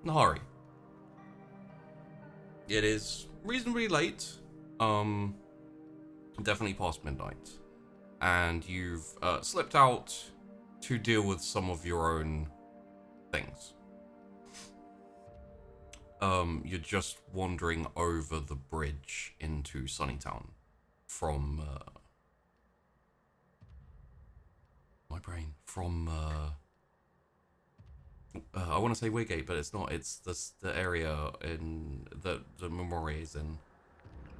Nahari. It is reasonably late. Definitely past midnight. And you've slipped out to deal with some of your own things. You're just wandering over the bridge into Sunnytown from my brain. From I want to say Weirgate, but it's not. It's the area in the Memory is in.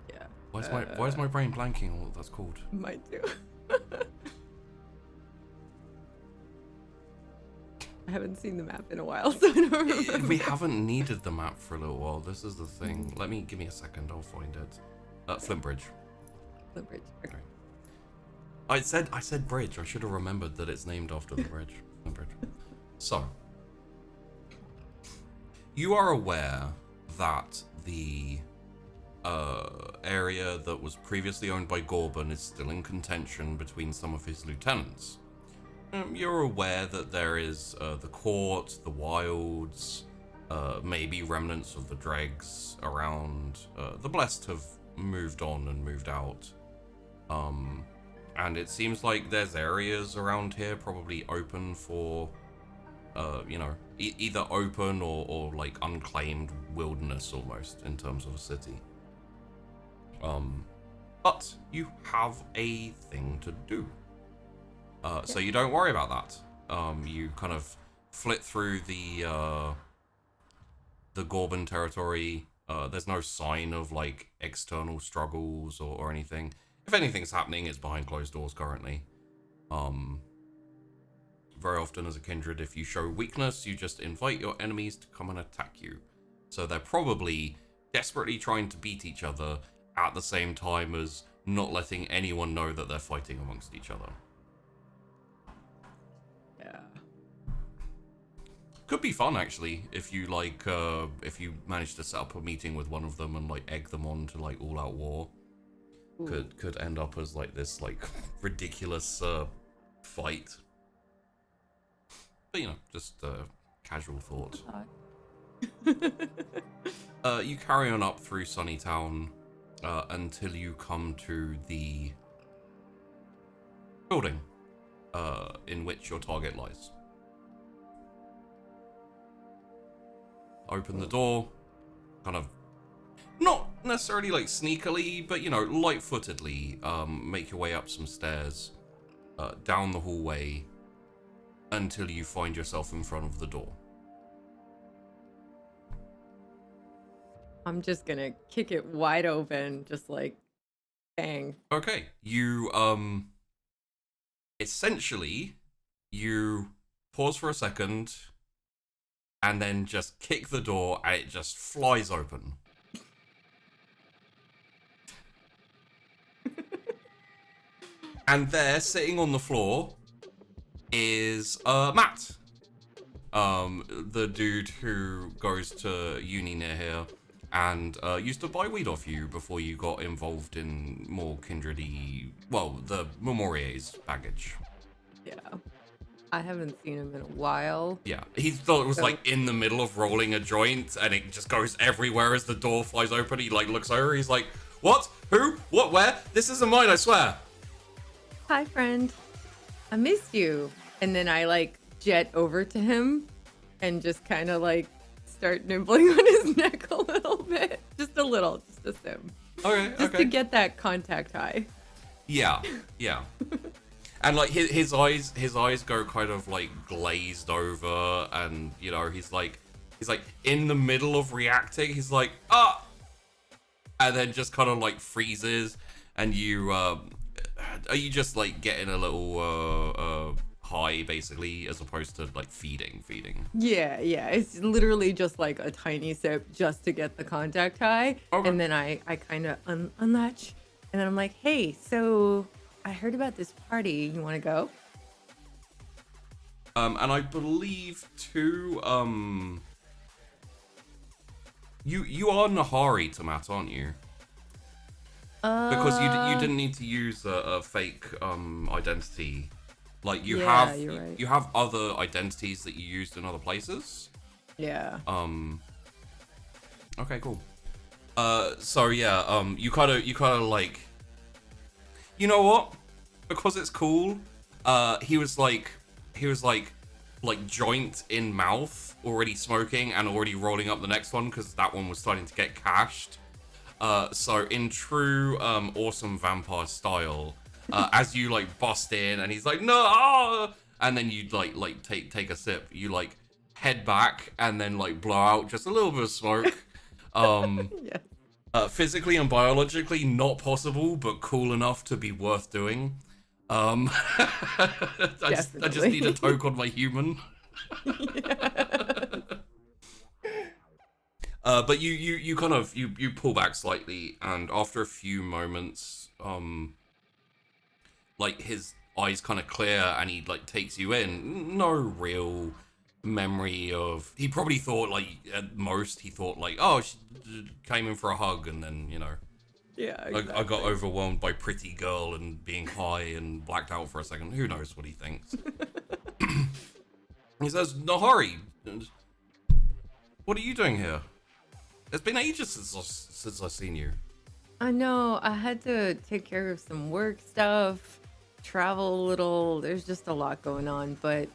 Yeah. Why is my brain blanking on what that's called? Mine too. I haven't seen the map in a while, so I don't remember. We haven't needed the map for a little while. This is the thing. Give me a second. I'll find it. Flintbridge. Flintbridge. Okay. I said bridge. I should have remembered that it's named after the bridge. Flintbridge. So, you are aware that the area that was previously owned by Gorban is still in contention between some of his lieutenants. You're aware that there is the court, the wilds, maybe remnants of the dregs around. The blessed have moved on and moved out. And it seems like there's areas around here probably open for, either open or like unclaimed wilderness almost in terms of a city. But you have a thing to do. So you don't worry about that. You kind of flit through the Gorban territory. There's no sign of like external struggles or anything. If anything's happening, it's behind closed doors currently. Very often as a kindred, if you show weakness, you just invite your enemies to come and attack you. So they're probably desperately trying to beat each other at the same time as not letting anyone know that they're fighting amongst each other. Yeah. Could be fun actually if you if you manage to set up a meeting with one of them and like egg them on to like all out war. Ooh. Could end up as like this like ridiculous fight. But just casual thought. You carry on up through Sunnytown until you come to the building in which your target lies. Open the door, kind of not necessarily like sneakily, but light-footedly make your way up some stairs, down the hallway, until you find yourself in front of the door. I'm just gonna kick it wide open, just like, bang. Okay, you essentially you pause for a second and then just kick the door and it just flies open. And there, sitting on the floor, is Matt. The dude who goes to uni near here and used to buy weed off you before you got involved in more kindred-y, the Memorier's baggage. Yeah. I haven't seen him in a while. Yeah, he thought it was like in the middle of rolling a joint and it just goes everywhere as the door flies open. He like looks over, he's like, what? Who? What? Where? This isn't mine, I swear. Hi, friend. I missed you. And then I like jet over to him and just kind of like start nibbling on his neck a little bit. Just a little, just a sim. Okay, just to get that contact high. Yeah. And like his eyes go kind of like glazed over, and he's like in the middle of reacting. He's like, ah, and then just kind of like freezes. And you are you just like getting a little high basically, as opposed to like feeding? Yeah. It's literally just like a tiny sip just to get the contact high. Okay. And then I kind of unlatch, and then I'm like, hey, so I heard about this party. You want to go? And I believe too, you are Nahari to Matt, aren't you? Because you didn't need to use a fake identity. Like you have you're right. you have other identities that you used in other places, Yeah. Okay, cool. So yeah, you kind of like, you know what? Because it's cool. He was like joint in mouth, already smoking and already rolling up the next one because that one was starting to get cashed. So in true awesome vampire style, as you like bust in and he's like no, and then you like take a sip, you like head back and then like blow out just a little bit of smoke. Yeah. Physically and biologically not possible, but cool enough to be worth doing. I just need a toke on my human. But you kind of you pull back slightly, and after a few moments, like his eyes kind of clear, and he like takes you in. No real memory of. He probably thought like at most he thought like, oh, she came in for a hug, and then Yeah, exactly. I got overwhelmed by pretty girl and being high and blacked out for a second. Who knows what he thinks? He says, Nahari, what are you doing here? It's been ages since I've seen you. I know. I had to take care of some work stuff, travel a little. There's just a lot going on, but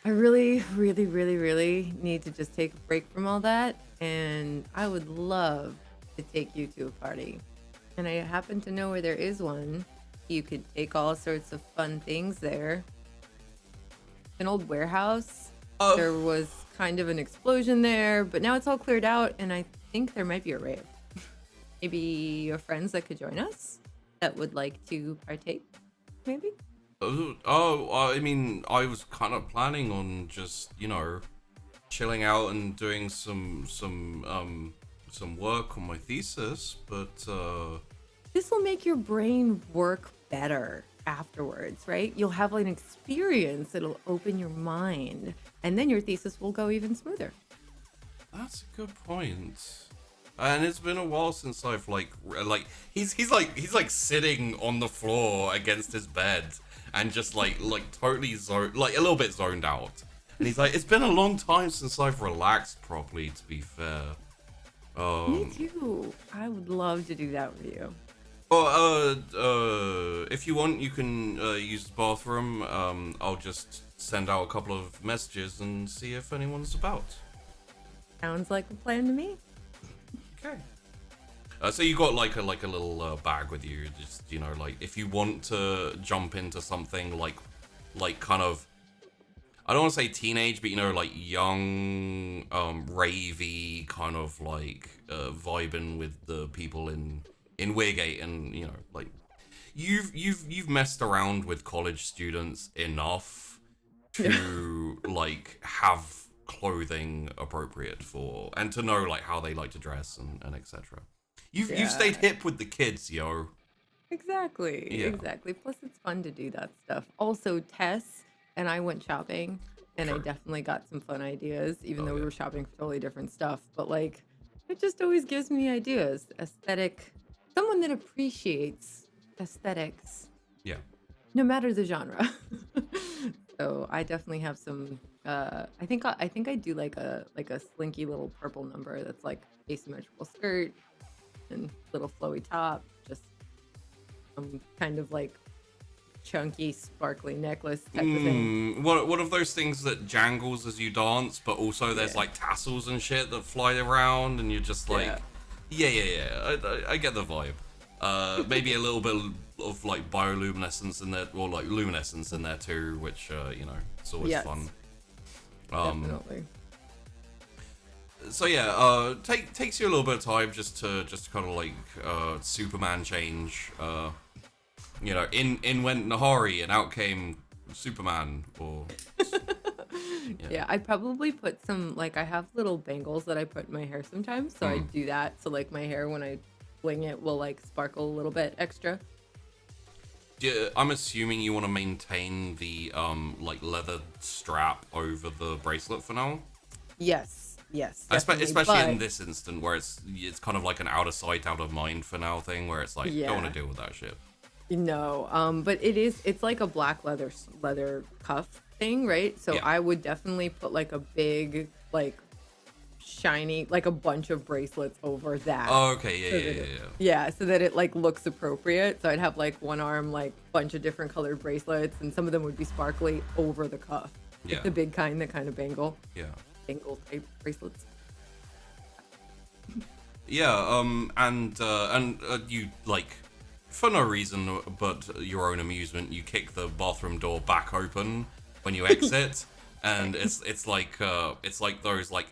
I really, really, really, really need to just take a break from all that. And I would love to take you to a party. And I happen to know where there is one. You could take all sorts of fun things there. An old warehouse. There was kind of an explosion there, but now it's all cleared out, and I think there might be a rave. Maybe your friends that could join us that would like to partake, maybe? I mean, I was kind of planning on just, chilling out and doing some work on my thesis, but This will make your brain work better afterwards, right? You'll have like an experience that'll open your mind, and then your thesis will go even smoother. That's a good point. And it's been a while since I've he's sitting on the floor against his bed and just like totally a little bit zoned out. And he's like, it's been a long time since I've relaxed properly, to be fair. Me too. I would love to do that with you. Well, if you want, you can use the bathroom. I'll just send out a couple of messages and see if anyone's about. Sounds like a plan to me. Okay. So you got like a little bag with you, just if you want to jump into something like kind of, I don't want to say teenage, but like young, ravey kind of vibing with the people in Weirgate, and you've messed around with college students enough to have clothing appropriate for, and to know how they like to dress and etc. You've stayed hip with the kids, yo. Exactly. Yeah. Exactly. Plus it's fun to do that stuff. Also, Tess and I went shopping, and I definitely got some fun ideas, even though we were shopping for totally different stuff. But it just always gives me ideas. Aesthetic. Someone that appreciates aesthetics. Yeah. No matter the genre. So I definitely have some. I think I do like a slinky little purple number that's asymmetrical skirt and little flowy top. Just kind of chunky, sparkly necklace type of thing. One of those things that jangles as you dance, but also there's tassels and shit that fly around, and you're just I get the vibe. Maybe a little bit of bioluminescence in there, or luminescence in there too, which it's always fun. Definitely. So takes you a little bit of time just to kind of Superman change. In went Nahari and out came Superman. Or yeah, I probably put some I have little bangles that I put in my hair sometimes, so I do that. So my hair, when I fling it, will sparkle a little bit extra. I'm assuming you want to maintain the leather strap over the bracelet for now. Yes, especially in this instant where it's kind of an out of sight, out of mind for now thing, where it's don't want to deal with that shit. No, but it's like a black leather cuff thing, right? So I would definitely put a big shiny, like a bunch of bracelets over that. Oh, okay, So yeah, that yeah, it, yeah. yeah, so that it like looks appropriate. So I'd have like one arm, like bunch of different colored bracelets, and some of them would be sparkly over the cuff. Yeah. Like the big kind that kind of bangle type bracelets. Yeah, and you, like, for no reason but your own amusement, you kick the bathroom door back open when you exit, and it's like those, like,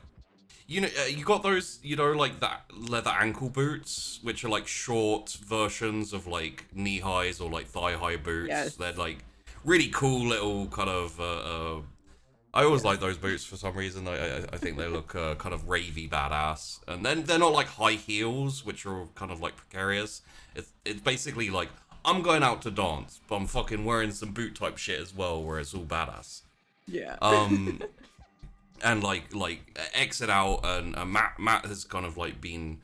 you know, you got those, you know, like that leather ankle boots, which are like short versions of like knee highs or like thigh high boots. Yes. They're like really cool little kind of. I always like those boots for some reason. I think they look kind of ravey badass, and then they're not like high heels, which are kind of like precarious. It's basically like I'm going out to dance, but I'm fucking wearing some boot type shit as well, where it's all badass. Yeah. And like exit out, and Matt has kind of like been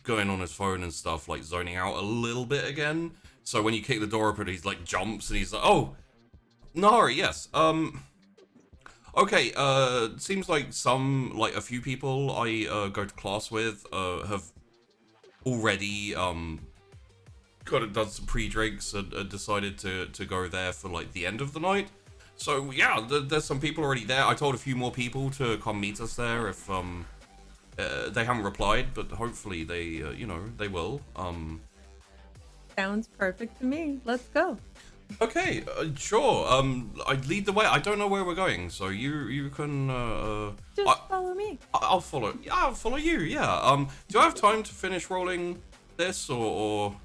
going on his phone and stuff, like zoning out a little bit again. So when you kick the door open, he's like jumps and he's like, "Oh, Nahari, yes. Okay. Seems like a few people I go to class with have already kind of done some pre-drinks and decided to go there for like the end of the night. So yeah, there's some people already there. I told a few more people to come meet us there if they haven't replied, but hopefully they you know, they will. Sounds perfect to me. Let's go. Okay, sure. I'd lead the way. I don't know where we're going, so you can Just follow me. I'll follow. Yeah, I'll follow you. Yeah. Do I have time to finish rolling this, or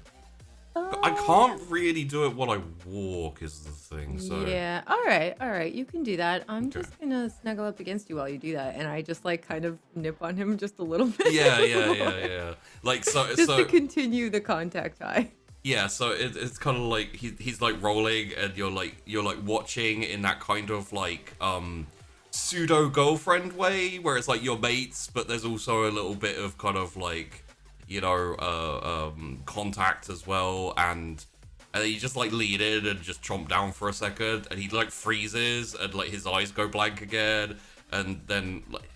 I can't really do it while I walk is the thing. So Yeah. All right. You can do that. I'm just gonna snuggle up against you while you do that, and I just like kind of nip on him just a little bit. Yeah. Like so. Just so to continue the contact high. yeah. So it's kind of like he's like rolling, and you're like watching in that kind of like pseudo girlfriend way, where it's like your mates, but there's also a little bit of kind of like, you know, contact as well, and then you just like lean in and just chomp down for a second, and he like freezes and like his eyes go blank again, and then like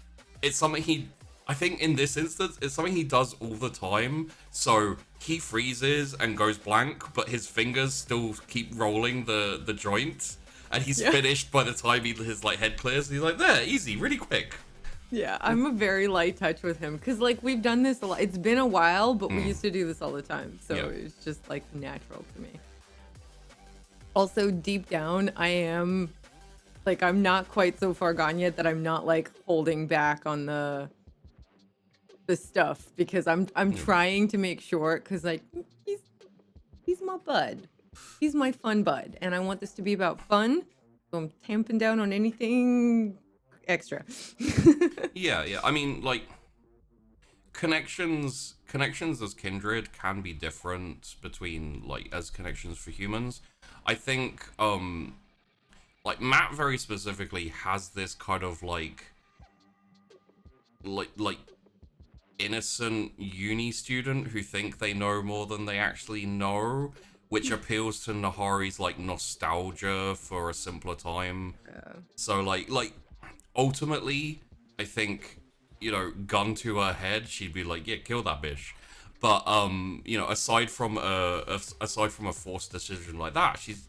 it's something I think in this instance it's something he does all the time. So he freezes and goes blank, but his fingers still keep rolling the joint, and he's finished by the time his like head clears. And he's like, there, easy, really quick. Yeah, I'm a very light touch with him because like we've done this a lot. It's been a while, but we used to do this all the time, so it's just like natural to me. Also, deep down, I am like, I'm not quite so far gone yet that I'm not like holding back on the stuff, because I'm trying to make sure, because like he's my bud, he's my fun bud, and I want this to be about fun. So I'm tamping down on anything extra. Yeah. I mean, like, connections as kindred can be different between like as connections for humans. I think like Matt very specifically has this kind of like innocent uni student who think they know more than they actually know, which appeals to Nahari's like nostalgia for a simpler time. So like ultimately, I think, you know, gun to her head, she'd be like, yeah, kill that bitch. But you know, aside from a forced decision like that, she's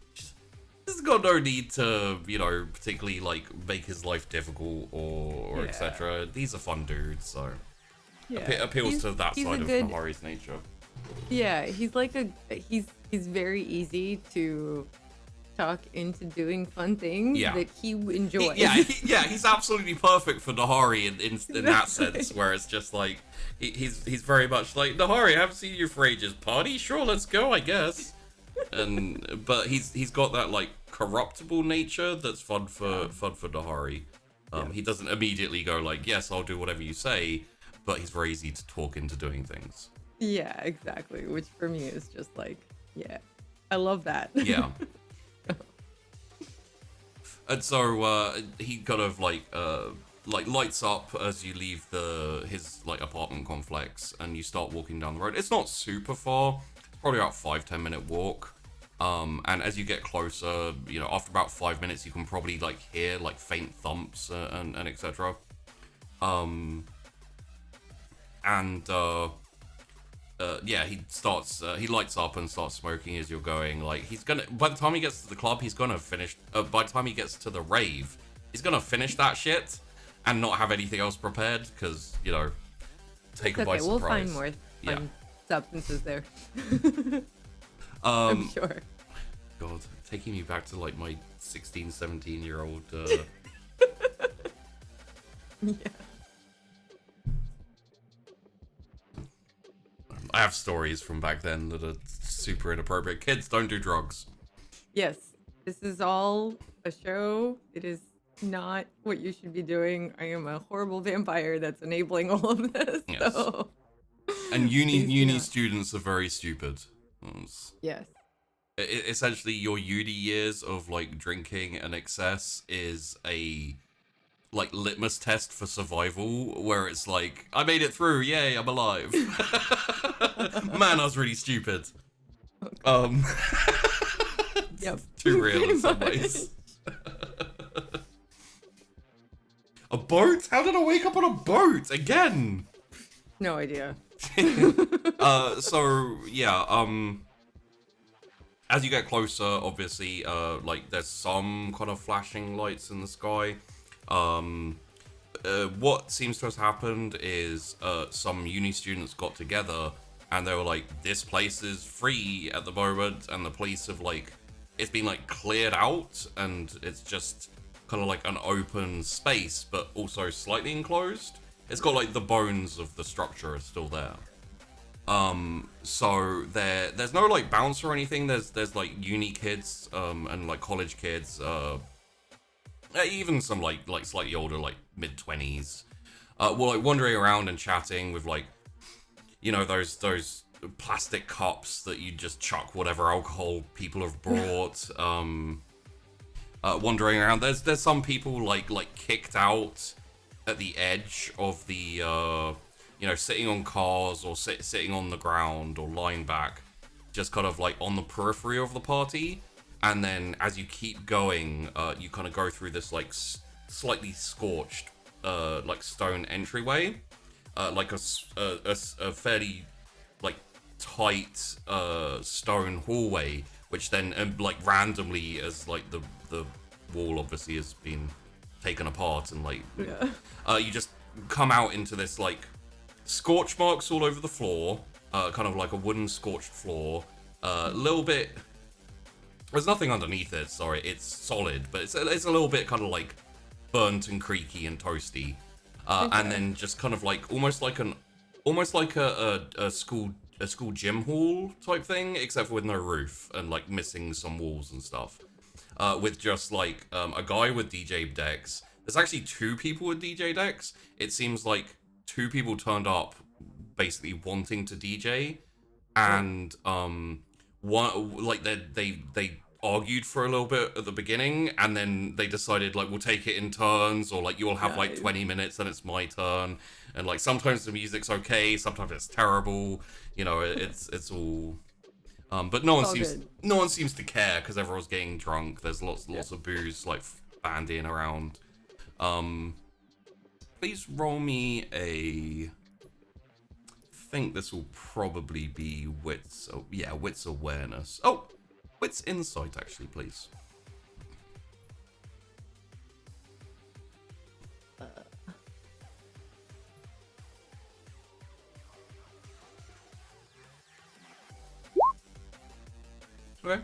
got no need to, you know, particularly like make his life difficult or etc. He's a fun dude, so appeals to that side of Nahari's nature. Yeah, he's like he's very easy to talk into doing fun things that he enjoys. He's absolutely perfect for Nahari in that sense, where it's just like he's very much like, Nahari, I haven't seen you for ages. Party? Sure, let's go, I guess. But he's got that like corruptible nature that's fun for Nahari. He doesn't immediately go like, yes, I'll do whatever you say, but he's very easy to talk into doing things. Yeah, exactly. Which for me is just like, yeah, I love that. Yeah. And so he kind of like lights up as you leave his like apartment complex, and you start walking down the road. It's not super far. It's probably about 5-10 minute walk. And as you get closer, you know, after about 5 minutes, you can probably like hear like faint thumps and etc. And yeah, he lights up and starts smoking as you're going. Like, he's gonna, by the time he gets to the club, he's gonna finish, by the time he gets to the rave, he's gonna finish that shit and not have anything else prepared, because, you know, take him by surprise. We'll find more fun substances there. I'm sure. God, taking me back to, like, my 16, 17-year-old, Yeah. I have stories from back then that are super inappropriate. Kids, don't do drugs. Yes, this is all a show. It is not what you should be doing. I am a horrible vampire that's enabling all of this. Yes. So. And uni students are very stupid. Yes. Essentially, your uni years of, like, drinking and excess is a, like, litmus test for survival, where it's like, I made it through, yay, I'm alive. Man, I was really stupid. Yep. Too real in some ways. A boat? How did I wake up on a boat again? No idea. So yeah, as you get closer, obviously, like, there's some kind of flashing lights in the sky. What seems to have happened is some uni students got together and they were like, this place is free at the moment, and the police have, like, it's been, like, cleared out, and it's just kind of like an open space, but also slightly enclosed. It's got, like, the bones of the structure are still there. So there's no, like, bounce or anything. There's like uni kids, and, like, college kids, even some like slightly older, like mid-20s, were, like, wandering around and chatting with, like, you know, those plastic cups that you just chuck whatever alcohol people have brought. Wandering around. There's some people like kicked out at the edge of the, you know, sitting on cars or sitting on the ground or lying back, just kind of like on the periphery of the party. And then as you keep going, you kind of go through this, like, slightly scorched, like, stone entryway, like a fairly, like, tight stone hallway, which then, like, randomly, as, like, the wall obviously has been taken apart, and, like, you just come out into this, like, scorch marks all over the floor, kind of like a wooden scorched floor, a little bit. There's nothing underneath it, sorry, it's solid, but it's a little bit kind of, like, burnt and creaky and toasty. And then just kind of, like, almost like a school gym hall type thing, except for with no roof and, like, missing some walls and stuff. With just, like, a guy with DJ decks. There's actually two people with DJ decks. It seems like two people turned up basically wanting to DJ, and one, like, they argued for a little bit at the beginning, and then they decided, like, we'll take it in turns, or, like, you'll have like 20 minutes and it's my turn, and, like, sometimes the music's okay, sometimes it's terrible, you know, it's all but no one seems to care because everyone's getting drunk. There's lots of booze, like, bandying around. Please roll me a, I think this will probably be wits. Oh, yeah, wits awareness. Oh, wits insight, actually, please. Okay.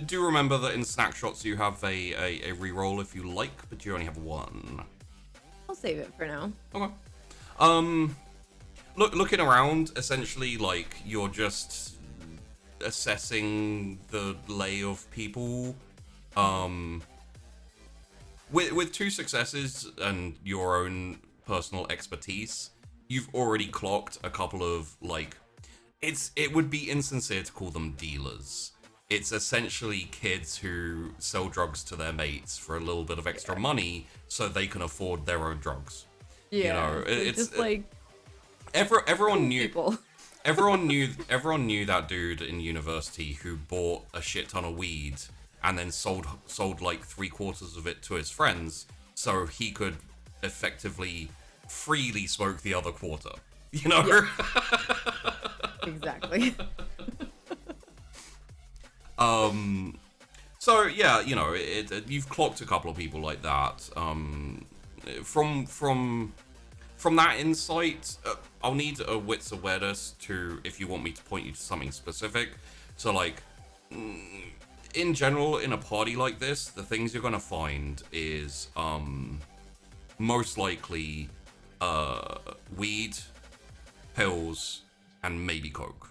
Do remember that in Snackshots you have a reroll if you like, but you only have one. I'll save it for now. Okay. Looking around, essentially, like, you're just assessing the lay of people. With two successes and your own personal expertise, you've already clocked a couple of, like, it would be insincere to call them dealers. It's essentially kids who sell drugs to their mates for a little bit of extra money so they can afford their own drugs. Yeah, you know, it's just like everyone knew people. everyone knew that dude in university who bought a shit ton of weed and then sold like 3/4 of it to his friends so he could effectively freely smoke the other quarter. You know? Yeah. Exactly. So yeah, you know, you've clocked a couple of people like that. From that insight, I'll need a wits awareness to, if you want me to point you to something specific. So like, in general, in a party like this, the things you're gonna find is most likely weed, pills, and maybe coke.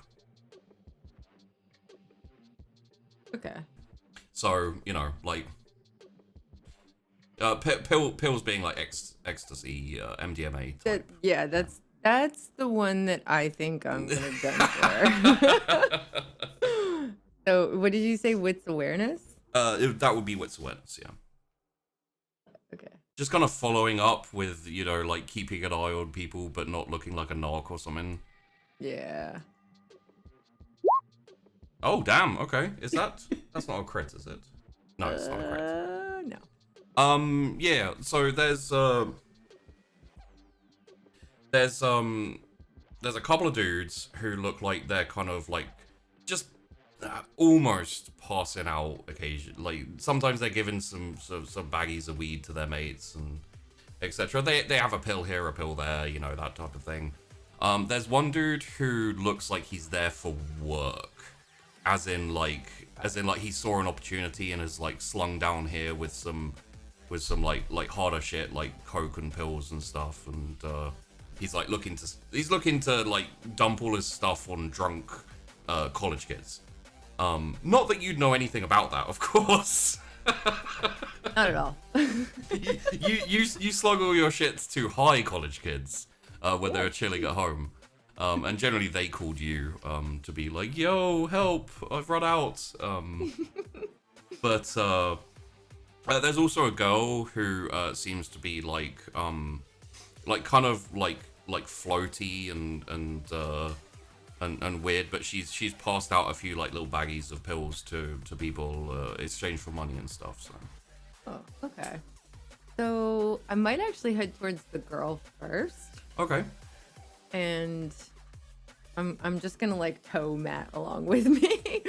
Okay. So, you know, like pills being like ecstasy, MDMA type. That's the one that I think I'm gonna gun for. So, what did you say? Wits awareness? That would be wits awareness, yeah. Okay. Just kind of following up with, you know, like keeping an eye on people but not looking like a narc or something. Yeah. Oh, damn. Okay. That's not a crit, is it? No, it's not a crit. No. Yeah. So there's a couple of dudes who look like they're kind of like just almost passing out occasionally. Like sometimes they're giving some baggies of weed to their mates and etc. They have a pill here, a pill there, you know, that type of thing. There's one dude who looks like he's there for work. As in like he saw an opportunity and is like slung down here with some like harder shit like coke and pills and stuff, and he's looking to like dump all his stuff on drunk college kids. Not that you'd know anything about that, of course. Not at all. you slug all your shits to high college kids when they were chilling at home. And generally they called you to be like, yo, help, I've run out. But there's also a girl who seems to be like kind of like floaty and weird, but she's passed out a few like little baggies of pills to people exchange for money and stuff. So. Oh, okay. So I might actually head towards the girl first. Okay. And I'm just gonna like tow Matt along with me.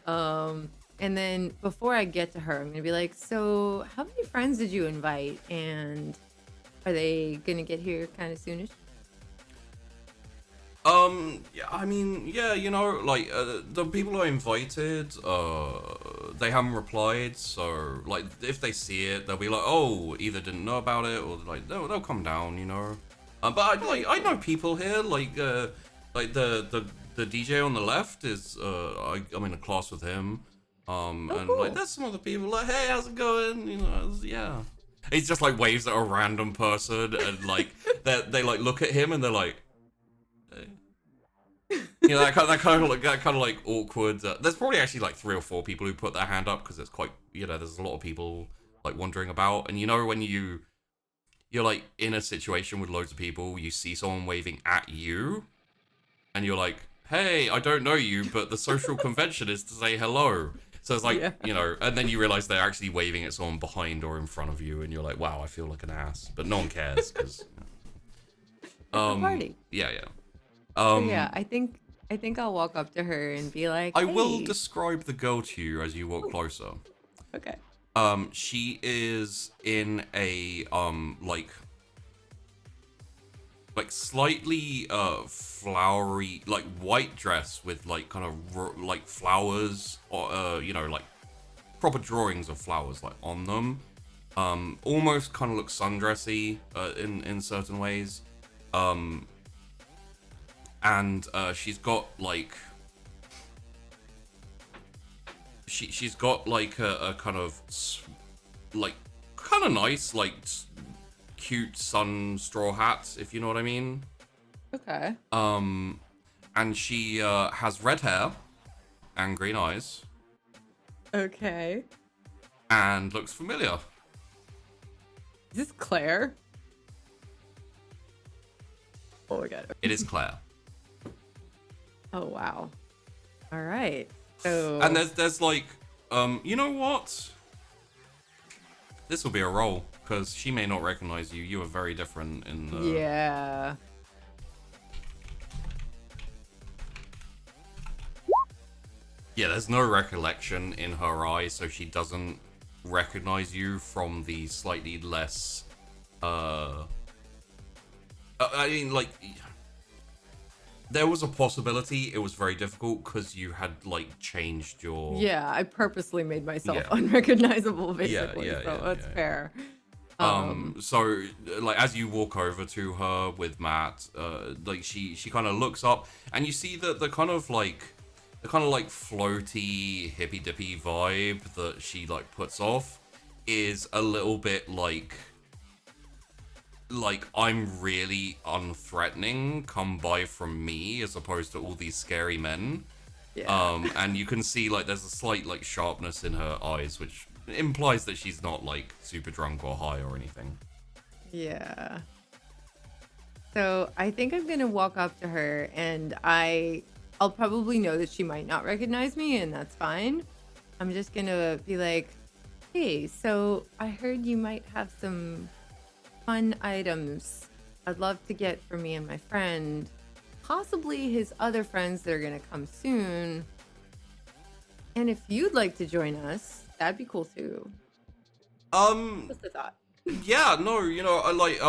And then before I get to her, I'm gonna be like, so how many friends did you invite? And are they gonna get here kind of soonish? Yeah, I mean, yeah, you know, like, the people I invited, they haven't replied, so, like, if they see it, they'll be like, oh, either didn't know about it, or, like, they'll come down, you know. But, I know people here, like the DJ on the left is, I'm in a class with him, and, cool. like, there's some other people, like, hey, how's it going, you know, yeah. He's just, like, waves at a random person, and, like, they like, look at him, and they're like, you know, that kind of like awkward. There's probably actually like 3 or 4 people who put their hand up because it's quite, you know, there's a lot of people like wandering about, and you know when you're like in a situation with loads of people, you see someone waving at you, and you're like, hey, I don't know you, but the social convention is to say hello. So it's like, you know, and then you realize they're actually waving at someone behind or in front of you, and you're like, wow, I feel like an ass, but no one cares because. Party. Yeah. So yeah, I think I'll walk up to her and be like, I hey. will describe the girl to you as you walk closer. Okay. She is in a like slightly flowery, like white dress with like kind of like flowers, or you know, like proper drawings of flowers like on them. Almost kind of looks sundressy in certain ways. And she's got like she's got like a kind of like kind of nice like cute sun straw hat, if you know what I mean. Okay. And she has red hair and green eyes. Okay. And looks familiar. Is this Claire? Oh my god. It is Claire. Oh wow. All right. So. And there's like you know what? This will be a roll. because she may not recognize you. You are very different in the... Yeah. Yeah, there's no recollection in her eyes, so she doesn't recognize you from the slightly less, I mean, like, there was a possibility it was very difficult because you had, like, changed your... Yeah, I purposely made myself unrecognizable, basically, yeah, that's fair. So, like, as you walk over to her with Matt, like, she kind of looks up, and you see that the kind of, like, floaty, hippy-dippy vibe that she, like, puts off is a little bit like, I'm really unthreatening, come by from me, as opposed to all these scary men. Yeah. And you can see, like, there's a slight, like, sharpness in her eyes, which implies that she's not, like, super drunk or high or anything. Yeah. So I think I'm gonna walk up to her, and I'll probably know that she might not recognize me, and that's fine. I'm just gonna be like, hey, so I heard you might have some fun items I'd love to get for me and my friend, possibly his other friends that are gonna come soon. And if you'd like to join us, that'd be cool too. Just a thought. Yeah, no, you know, I like,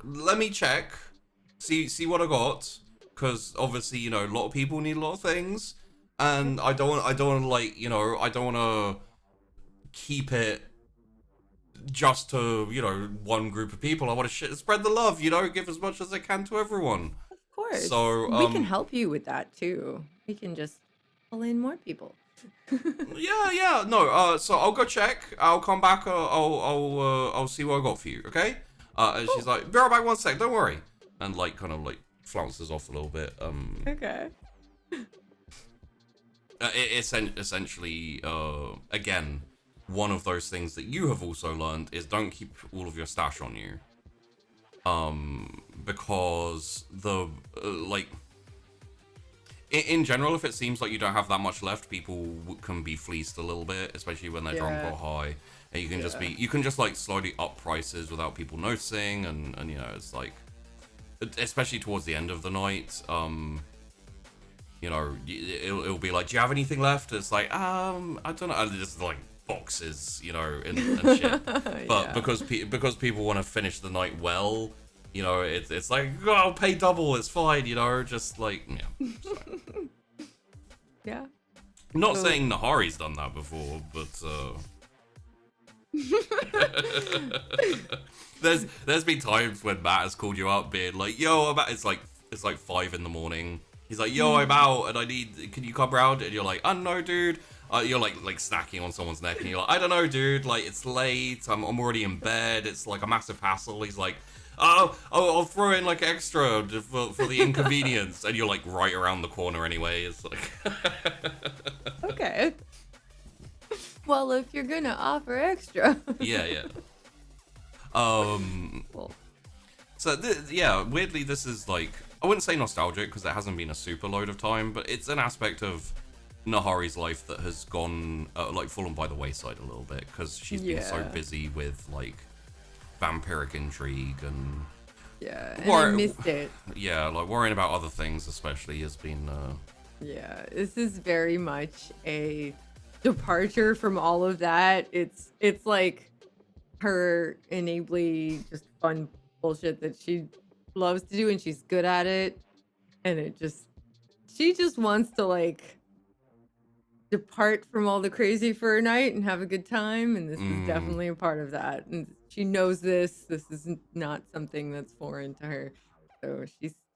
let me check, see what I got, because obviously, you know, a lot of people need a lot of things, and I don't want to, like, you know, I don't want to keep it just to, you know, one group of people. I want to spread the love, you know, give as much as I can to everyone. Of course. So, we can help you with that too. We can just pull in more people. yeah, no, so I'll go check, I'll come back, I'll see what I got for you, okay? And she's like, be right back 1 sec, don't worry. And, like, kind of, like, flounces off a little bit. Okay. Essentially, again, one of those things that you have also learned is don't keep all of your stash on you. Because the, like, in general, if it seems like you don't have that much left, people can be fleeced a little bit, especially when they're drunk or high. And you can you can just, like, slowly up prices without people noticing, and you know, it's like, especially towards the end of the night, you know, it'll be like, do you have anything left? It's like, I don't know, and just, like, boxes, you know, and shit. But because people want to finish the night well, you know, it's like, oh, I'll pay double, it's fine, you know, just like, yeah. Yeah. I'm not saying Nahari's done that before, but there's been times when Matt has called you up being like, yo, it's like 5 in the morning. He's like, yo, I'm out and can you come round? And you're like, I don't know, dude. You're like snacking on someone's neck, and you're like, I don't know, dude, like, it's late, I'm already in bed, it's like a massive hassle. He's like, I'll throw in, like, extra for the inconvenience. And you're, like, right around the corner anyway. It's like... Okay. Well, if you're gonna offer extra. Yeah. Cool. So, yeah, weirdly, this is, like... I wouldn't say nostalgic, because it hasn't been a super load of time, but it's an aspect of Nahari's life that has gone, like, fallen by the wayside a little bit, because she's been so busy with, like, vampiric intrigue and I missed it. Yeah, like, worrying about other things especially has been Yeah, this is very much a departure from all of that. It's like her innately just fun bullshit that she loves to do, and she's good at it, and she just wants to, like, depart from all the crazy for a night and have a good time, and this is definitely a part of that. And she knows this is not something that's foreign to her, so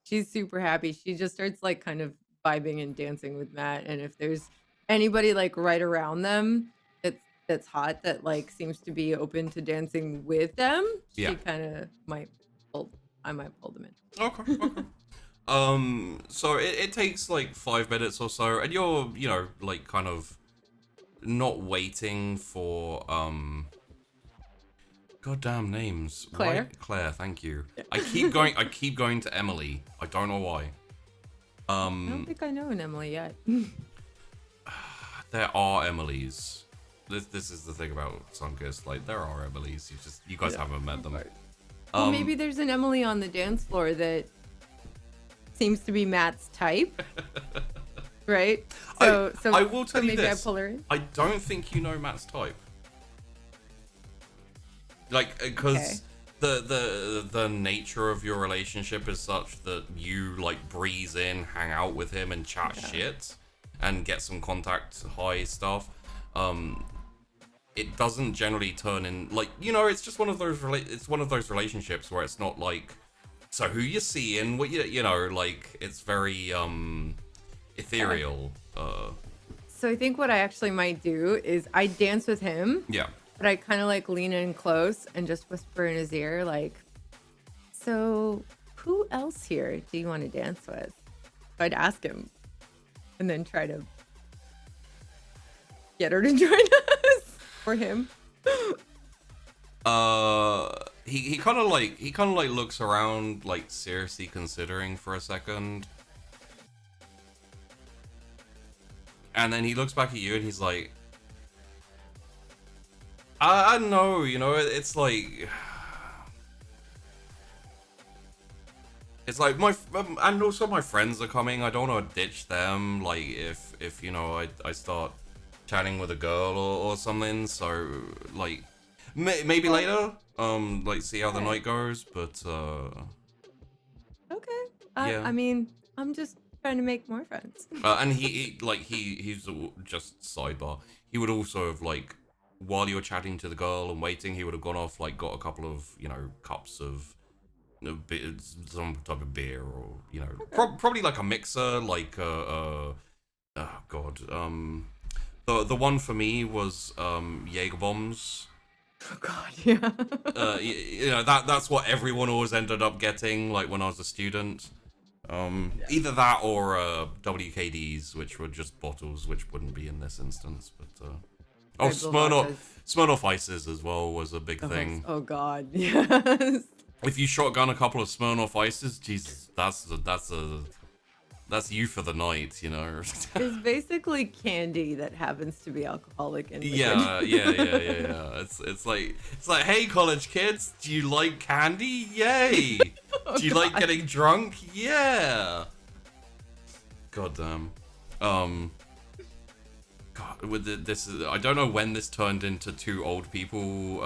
she's super happy. She just starts, like, kind of vibing and dancing with Matt, and if there's anybody, like, right around them that's hot, that, like, seems to be open to dancing with them, she kind of might pull them in. Okay. So it takes, like, 5 minutes or so, and you're, you know, like, kind of not waiting for, goddamn names. Claire. Claire, thank you. I keep going to Emily. I don't know why. I don't think I know an Emily yet. There are Emilys. this is the thing about Sunkiss. Like, there are Emilys. You guys haven't met them. Well, maybe there's an Emily on the dance floor that seems to be Matt's type, right? So I will tell you maybe this. I pull her in. I don't think you know Matt's type. Like, because the nature of your relationship is such that you like breeze in, hang out with him, and chat shit, and get some contact high stuff. It doesn't generally turn in like, you know, it's just one of those relationships where it's not like, so who you seeing, what you know, like it's very ethereal. So I think what I actually might do is I dance with him. Yeah. But I kind of like lean in close and just whisper in his ear, like, so who else here do you want to dance with? I'd ask him and then try to get her to join us or him. He kind of like looks around, like seriously considering for a second. And then he looks back at you and he's like, I don't know, you know, it's like and also my friends are coming. I don't want to ditch them. Like if you know I start chatting with a girl or something. So like maybe later. Like see how the night goes. But Okay. yeah. I mean, I'm just trying to make more friends. And he's just sidebar. He would also have like, while you were chatting to the girl and waiting, he would have gone off, like, got a couple of, you know, cups of some type of beer, or, you know, probably like a mixer, like, oh god, the one for me was, Jaeger bombs. Oh god, yeah. You know, that's what everyone always ended up getting, like, when I was a student. Either that or, WKDs, which were just bottles, which wouldn't be in this instance, but, oh, Smirnoff Ices as well was a big thing. Oh god, yes. If you shotgun a couple of Smirnoff Ices, Jesus, that's you for the night, you know. It's basically candy that happens to be alcoholic and yeah. It's like, hey, college kids, do you like candy? Yay! Do you like getting drunk? Yeah. God damn. God, with this, I don't know when this turned into two old people,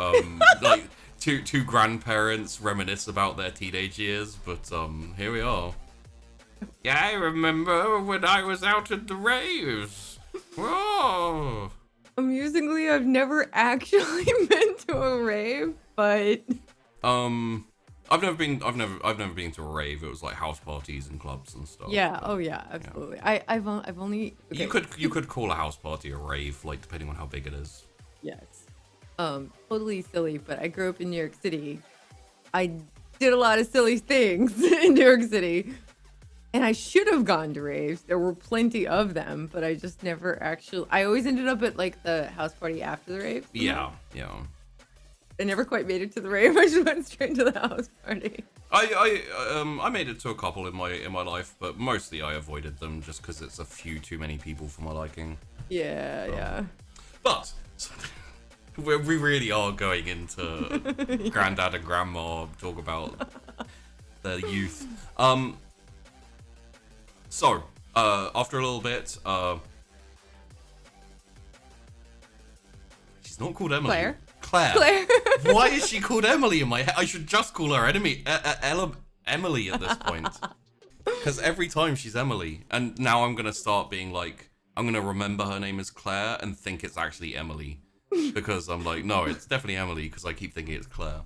like two grandparents reminisce about their teenage years, but here we are. Yeah, I remember when I was out at the raves. Whoa. Amusingly, I've never actually been to a rave, but I've never been to a rave. It was like house parties and clubs and stuff. Yeah. Oh yeah. Absolutely. Yeah. I've only. Okay. You could call a house party a rave, like depending on how big it is. Yes. Totally silly, but I grew up in New York City. I did a lot of silly things in New York City, and I should have gone to raves. There were plenty of them, but I just never actually. I always ended up at like the house party after the rave. Yeah. I never quite made it to the rave. I just went straight to the house party. I made it to a couple in my life, but mostly I avoided them just because it's a few too many people for my liking. Yeah. But we really are going into granddad and grandma talk about their youth. So after a little bit, she's not called Emily. Claire. Why is she called Emily in my head? I should just call her Emily at this point. Because every time she's Emily. And now I'm going to start being like, I'm going to remember her name is Claire and think it's actually Emily. Because I'm like, no, it's definitely Emily because I keep thinking it's Claire.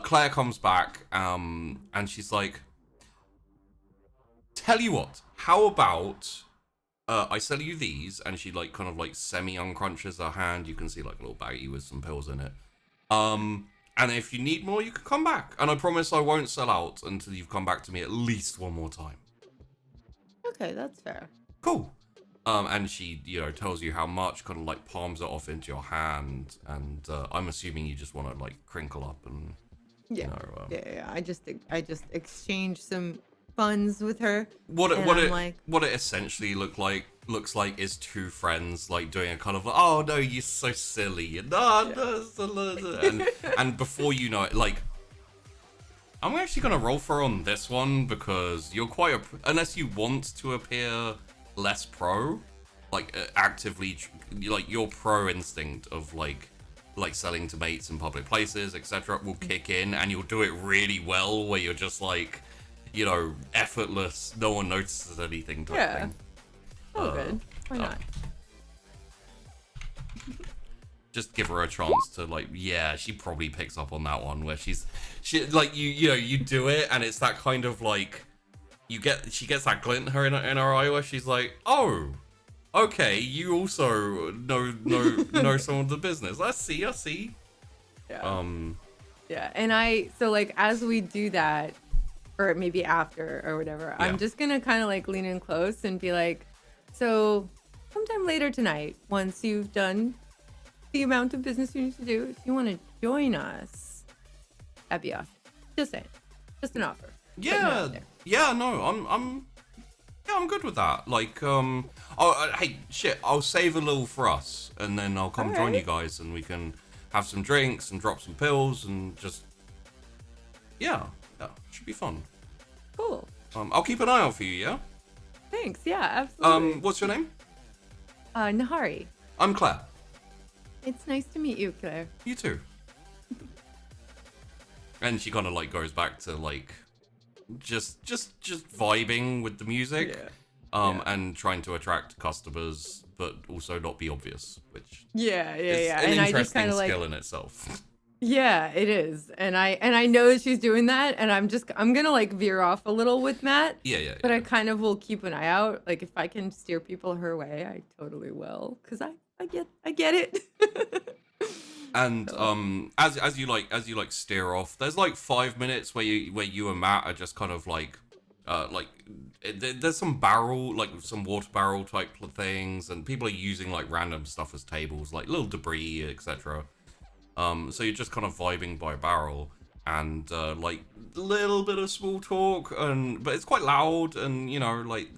Claire comes back and she's like, tell you what, how about... I sell you these, and she like kind of like semi-uncrunches her hand. You can see like a little baggie with some pills in it. And if you need more, you can come back. And I promise I won't sell out until you've come back to me at least one more time. Okay, that's fair. Cool. And she, you know, tells you how much, kind of like palms it off into your hand. And I'm assuming you just want to like crinkle up and, yeah, you know, yeah. I just exchanged some funds with her. What it essentially looked like looks like is two friends like doing a kind of oh no you're so silly and and before you know it, like I'm actually gonna roll for on this one because you're quite unless you want to appear less pro, like actively like your pro instinct of like selling to mates in public places etc will kick in and you'll do it really well where you're just like, you know, effortless, no one notices anything type thing. Oh, good. Why not? Just give her a chance to like, yeah, she probably picks up on that one where she like you know you do it and it's that kind of like she gets that glint in her eye where she's like, oh, okay, you also know some of the business. I see. Yeah. And so like as we do that, or maybe after or whatever, I'm just gonna kind of like lean in close and be like, so sometime later tonight, once you've done the amount of business you need to do, if you want to join us, that'd be awesome. Just saying, just an offer. No, I'm good with that. Like, hey, shit, I'll save a little for us, and then I'll come join you guys, and we can have some drinks and drop some pills, and just, yeah, should be fun. Cool. I'll keep an eye out for you, yeah? Thanks, yeah, absolutely. What's your name? Nahari. I'm Claire. It's nice to meet you, Claire. You too. And she kind of like goes back to like just vibing with the music, and trying to attract customers, but also not be obvious, which is an interesting skill in itself. Yeah, it is, and I know that she's doing that, and I'm gonna like veer off a little with Matt. Yeah. But I kind of will keep an eye out. Like if I can steer people her way, I totally will, cause I get it. And as you steer off, there's like 5 minutes where you and Matt are just kind of like there's some water barrel type things, and people are using like random stuff as tables, like little debris, etc. So you're just kind of vibing by a barrel, and like a little bit of small talk, but it's quite loud, and you know, like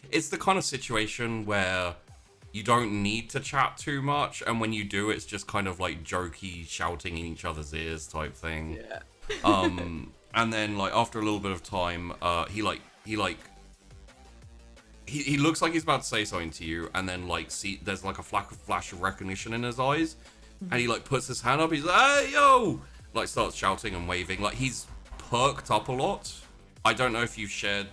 it's the kind of situation where you don't need to chat too much, and when you do, it's just kind of like jokey shouting in each other's ears type thing. Yeah. And then like after a little bit of time, he looks like he's about to say something to you, and then like there's like a flash of recognition in his eyes, and he like puts his hand up. He's like, "Hey yo!" Like starts shouting and waving. Like he's perked up a lot. I don't know if you've shared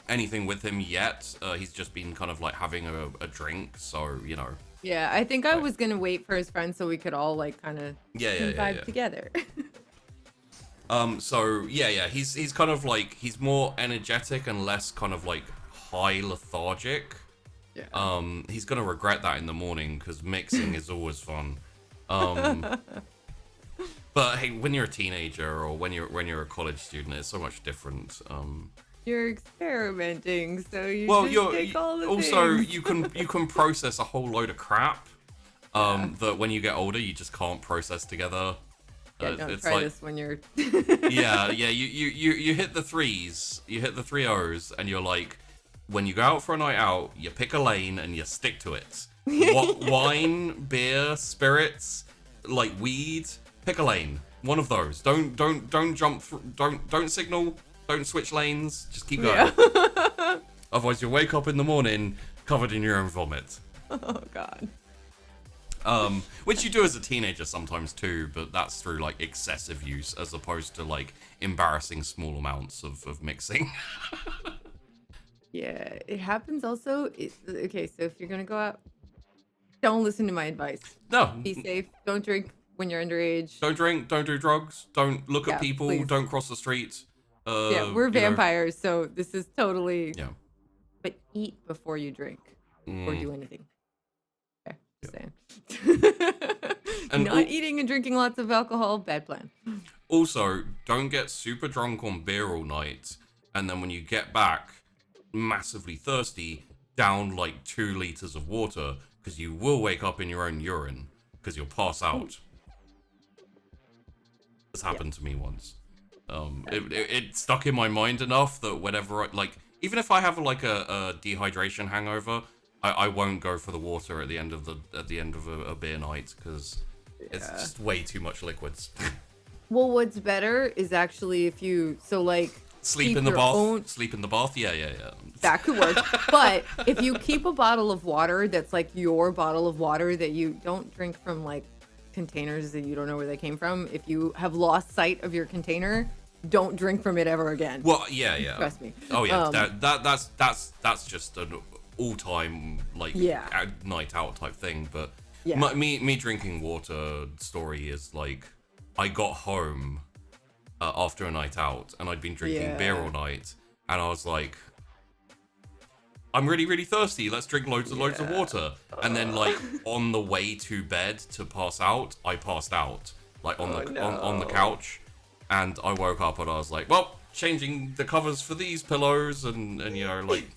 anything with him yet. He's just been kind of like having a drink, so you know. Yeah, I think I was gonna wait for his friends so we could all like kind of vibe together. So he's kind of like, he's more energetic and less kind of like high lethargic. Yeah. He's gonna regret that in the morning because mixing is always fun. But hey, when you're a teenager or when you're a college student, it's so much different. You're experimenting, so you take all the also things. you can process a whole load of crap that when you get older you just can't process together. Yeah, don't try this when you're. yeah. You hit the threes, you hit the 3 O's, and you're like, when you go out for a night out, you pick a lane and you stick to it. Wine, beer, spirits, like weed, pick a lane. One of those. Don't jump. Don't signal. Don't switch lanes. Just keep going. Yeah. Otherwise, you'll wake up in the morning covered in your own vomit. Oh God. Which you do as a teenager sometimes too, but that's through like excessive use as opposed to like embarrassing small amounts of mixing. Yeah, it happens also. Okay, so if you're gonna go out, don't listen to my advice. No. Be safe. Don't drink when you're underage. Don't drink. Don't do drugs. Don't look at people. Please. Don't cross the street. We're vampires, so this is totally. Yeah. But eat before you drink or do anything. Okay, just saying. And not eating and drinking lots of alcohol, bad plan. Also, don't get super drunk on beer all night, and then when you get back, massively thirsty, down like 2 liters of water, because you will wake up in your own urine, because you'll pass out. This happened to me once. It stuck in my mind enough that whenever, even if I have like a dehydration hangover, I won't go for the water at the end of a beer night because it's just way too much liquids. Well, what's better is actually if you sleep in the bath. Sleep in the bath. Yeah. That could work. But if you keep a bottle of water that's like your bottle of water that you don't drink from like containers that you don't know where they came from, if you have lost sight of your container, don't drink from it ever again. Well, yeah. Trust me. Oh yeah, that's just an all-time like night out type thing. But me drinking water story is like I got home after a night out and I'd been drinking beer all night and I was like, I'm really, really thirsty. Let's drink loads of water. And then like on the way to bed to pass out, I passed out like on the couch, and I woke up and I was like, well, changing the covers for these pillows and you know like.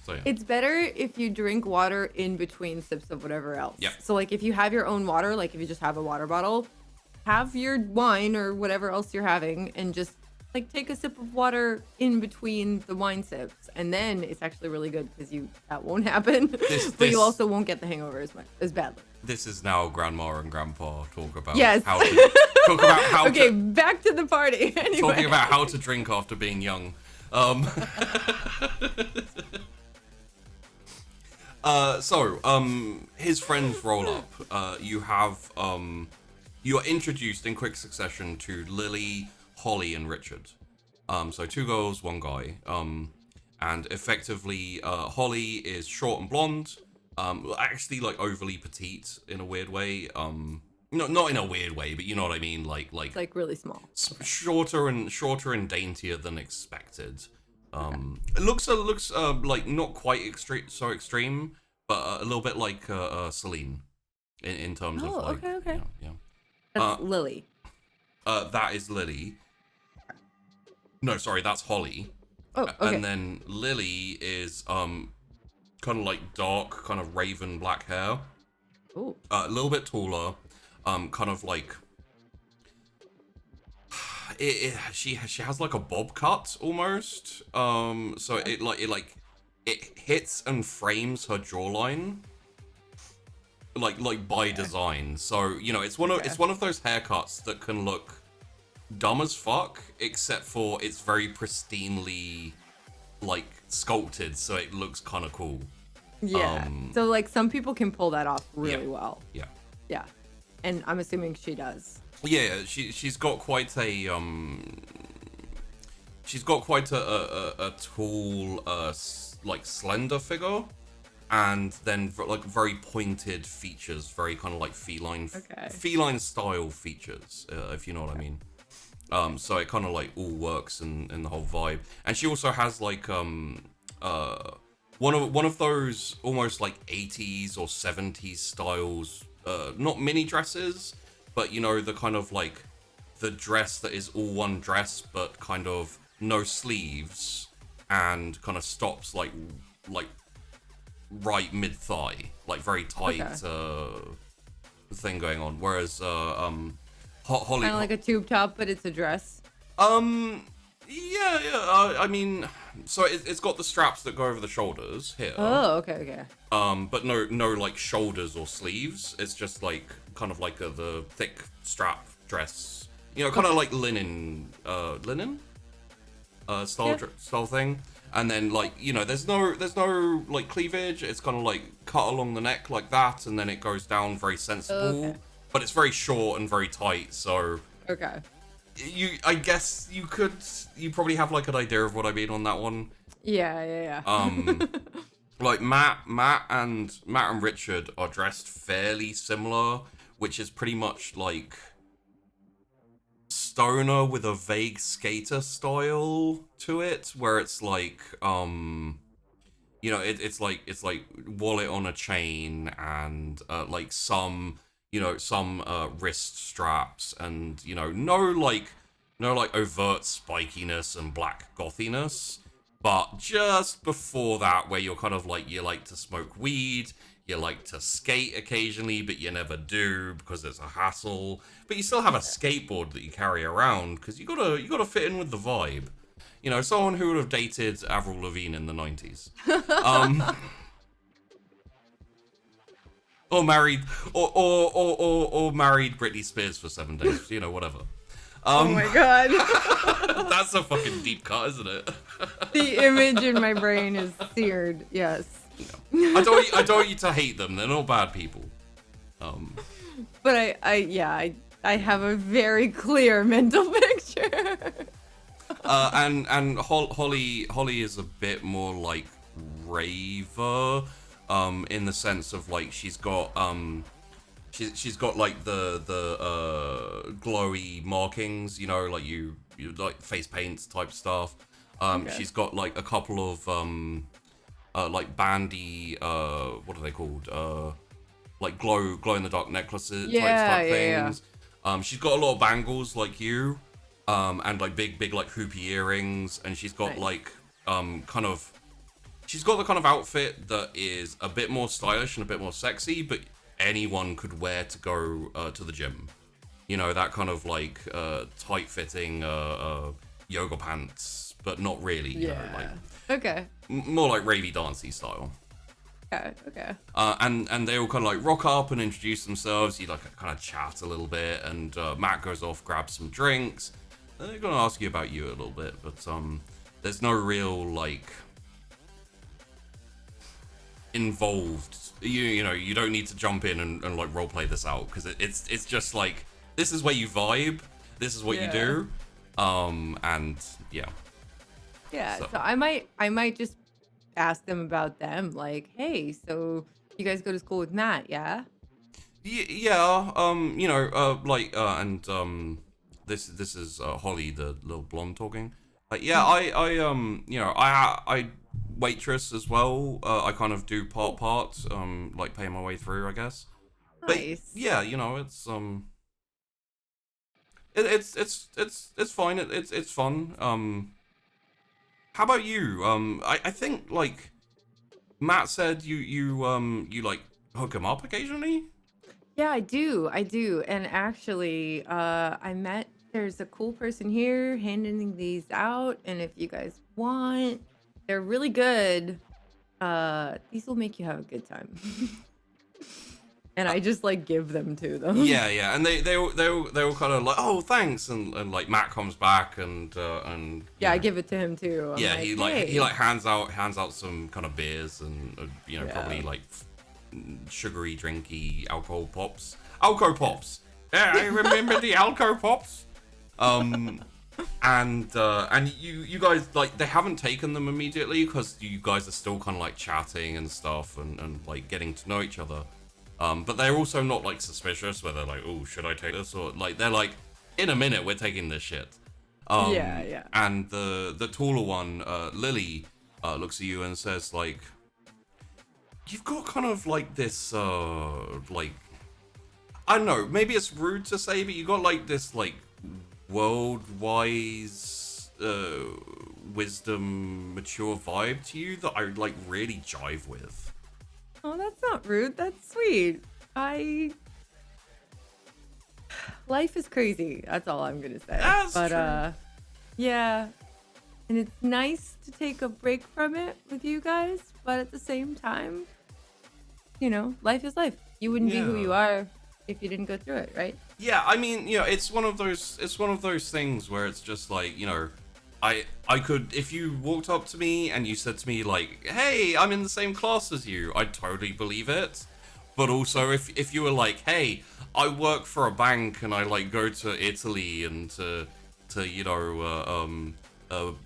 So, yeah. It's better if you drink water in between sips of whatever else. Yeah. So like if you have your own water, like if you just have a water bottle, have your wine or whatever else you're having and just like take a sip of water in between the wine sips, and then it's actually really good because that won't happen. But you also won't get the hangover as badly. This is now Grandma and Grandpa talk about how okay, back to the party. Anyway. Talking about how to drink after being young. His friends roll up. You are introduced in quick succession to Lily, Holly, and Richard. So 2 girls, 1 guy. And effectively, Holly is short and blonde. Actually, like overly petite in a weird way. Not in a weird way, but you know what I mean. Like really small. Shorter and daintier than expected. It looks like not quite extreme, but a little bit like Celine in terms of like. Okay. Yeah. That's Lily. That is Lily. No, sorry, that's Holly. Oh, okay. And then Lily is kind of like dark, kind of raven black hair. Ooh. A little bit taller. Kind of like. She has like a bob cut almost. So it hits and frames her jawline. Like by design. So, you know, it's one of those haircuts that can look dumb as fuck, except for it's very pristinely like sculpted, so it looks kind of cool. Yeah. So like some people can pull that off really well. Yeah. Yeah. And I'm assuming she does. Yeah, she's got quite a tall like slender figure, and then like very pointed features, very kind of like feline style features, if you know what I mean. So it kind of like all works in the whole vibe. And she also has like one of those almost like 80s or 70s styles, not mini dresses, but you know, the kind of like the dress that is all one dress but kind of no sleeves and kind of stops like right mid thigh, like very tight thing going on. Whereas Holly, kind of like a tube top, but it's a dress. Yeah. I mean, so it's got the straps that go over the shoulders here. Oh, okay. But no like shoulders or sleeves. It's just like kind of like the thick strap dress. You know, kind of like linen style thing. And then like, you know, there's no like cleavage. It's kind of like cut along the neck like that, and then it goes down very sensible. Okay. But it's very short and very tight, so okay. I guess you probably have like an idea of what I mean on that one. Yeah. Like Matt and Richard are dressed fairly similar, which is pretty much like stoner with a vague skater style to it, where it's like you know, it's like wallet on a chain and like some wrist straps, and you know, no like overt spikiness and black gothiness, but just before that, where you're kind of like, you like to smoke weed, you like to skate occasionally, but you never do because it's a hassle, but you still have a skateboard that you carry around because you gotta fit in with the vibe. You know, someone who would have dated Avril Lavigne in the 90s. Or married, or married Britney Spears for 7 days. You know, whatever. Oh my god. That's a fucking deep cut, isn't it? The image in my brain is seared. Yes. I don't want you to hate them. They're not bad people. But I have a very clear mental picture. And Holly is a bit more like Raver, in the sense of like she's got she's got like the glowy markings, you know, like you like face paints type stuff. Okay. She's got like a couple of like bandy what are they called? Like glow in the dark necklaces type things. Yeah. She's got a lot of bangles like you. And like big like hoopy earrings, and she's got like she's got the kind of outfit that is a bit more stylish and a bit more sexy, but anyone could wear to go to the gym. You know, that kind of like tight fitting yoga pants, but not really. You know, like more like ravey dancey style. Okay. And they all kind of like rock up and introduce themselves. You like kind of chat a little bit, and Matt goes off, grabs some drinks. They're gonna ask you about you a little bit, but there's no real like involved. You know, you don't need to jump in and like roleplay this out, because it's just like, this is where you vibe, this is what you do, and yeah. So I might just ask them about them, like, hey, so you guys go to school with Matt, yeah? Yeah. You know, like, and this is Holly, the little blonde talking. I you know, I waitress as well. I kind of do part, like pay my way through, I guess. Nice. But yeah, you know, it's it's fine. It's fun. How about you? I think like Matt said you like hook him up occasionally. Yeah, I do. And actually, there's a cool person here handing these out, and if you guys want, they're really good. These will make you have a good time. And I just like give them to them. Yeah, and they all kind of like, oh, thanks, and like Matt comes back and yeah, I give it to him too. I'm yeah, like, he hands out some kind of beers and you know, probably like sugary drinky alcohol pops. Yeah, I remember the alcohol pops. And you guys, like, they haven't taken them immediately because you guys are still kind of like chatting and stuff and like getting to know each other. But they're also not like suspicious where they're like, oh, should I take this? Or like, they're like, in a minute, we're taking this shit. Yeah. And the taller one, Lily, looks at you and says like, you've got kind of like this, like, I don't know, maybe it's rude to say, but you got like this like world-wise wisdom, mature vibe to you that I like really jive with. Oh, that's not rude. That's sweet. Life is crazy. That's all I'm gonna say. That's true. Yeah. And it's nice to take a break from it with you guys, but at the same time, you know, life is life. You wouldn't be who you are if you didn't go through it, right? Yeah, I mean, you know, it's one of those things where it's just like, you know, I could, if you walked up to me and you said to me like, hey, I'm in the same class as you, I'd totally believe it. But also if you were like, hey, I work for a bank and I like go to Italy and to you know,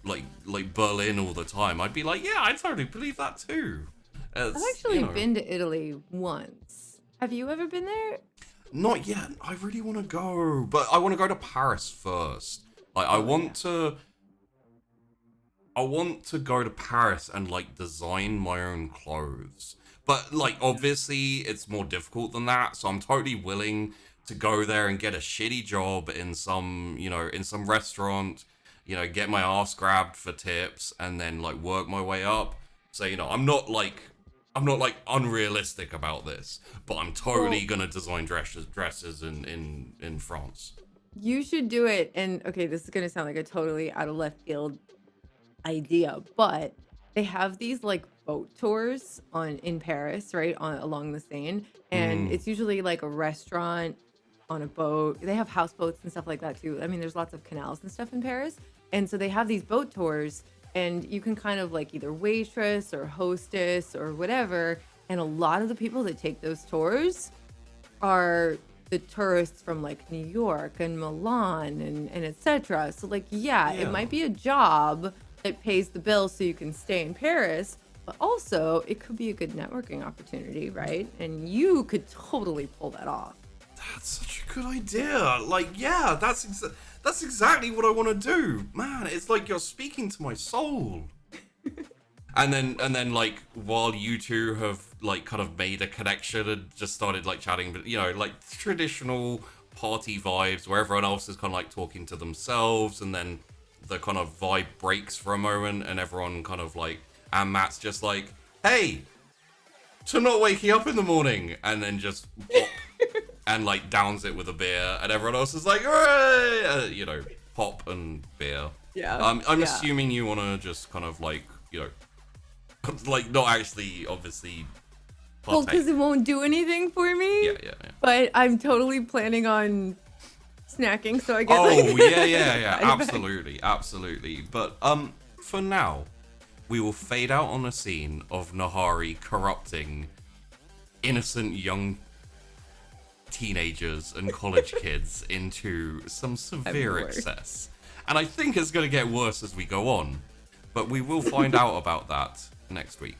like Berlin all the time, I'd be like, yeah, I totally believe that too. I've actually been to Italy once. Have you ever been there? Not yet. I really want to go, but I want to go to Paris first. Like, I want to go to Paris and like design my own clothes. But like, obviously, it's more difficult than that. So I'm totally willing to go there and get a shitty job in some, you know, in some restaurant. You know, get my ass grabbed for tips and then like work my way up. So, you know, I'm not like unrealistic about this, but I'm totally gonna design dresses in France. You should do it. And okay, this is gonna sound like a totally out of left field idea, but they have these like boat tours in Paris, right, on along the Seine, and Mm. it's usually like a restaurant on a boat. They have houseboats and stuff like that too. I mean, there's lots of canals and stuff in Paris, and so they have these boat tours, and you can kind of like either waitress or hostess or whatever. And a lot of the people that take those tours are the tourists from like New York and Milan and etc. So like, yeah, it Yeah. might be a job that pays the bill so you can stay in Paris, but also it could be a good networking opportunity, right? And you could totally pull that off. That's such a good idea. Like, yeah, that's exactly what I want to do. Man, it's like you're speaking to my soul. And then like while you two have like kind of made a connection and just started like chatting, but you know, like traditional party vibes where everyone else is kind of like talking to themselves, and then the kind of vibe breaks for a moment and everyone kind of like, and Matt's just like, hey, to not waking up in the morning, and then just pop and like downs it with a beer, and everyone else is like, hooray! You know, pop and beer. Yeah. I'm yeah. assuming you want to just kind of like, you know, like not actually obviously Well, partake. because it won't do anything for me. Yeah. But I'm totally planning on snacking, so I get Oh, like yeah, side absolutely. But for now, we will fade out on a scene of Nahari corrupting innocent young teenagers and college kids into some severe bored. excess. And I think it's going to get worse as we go on, but we will find out about that next week.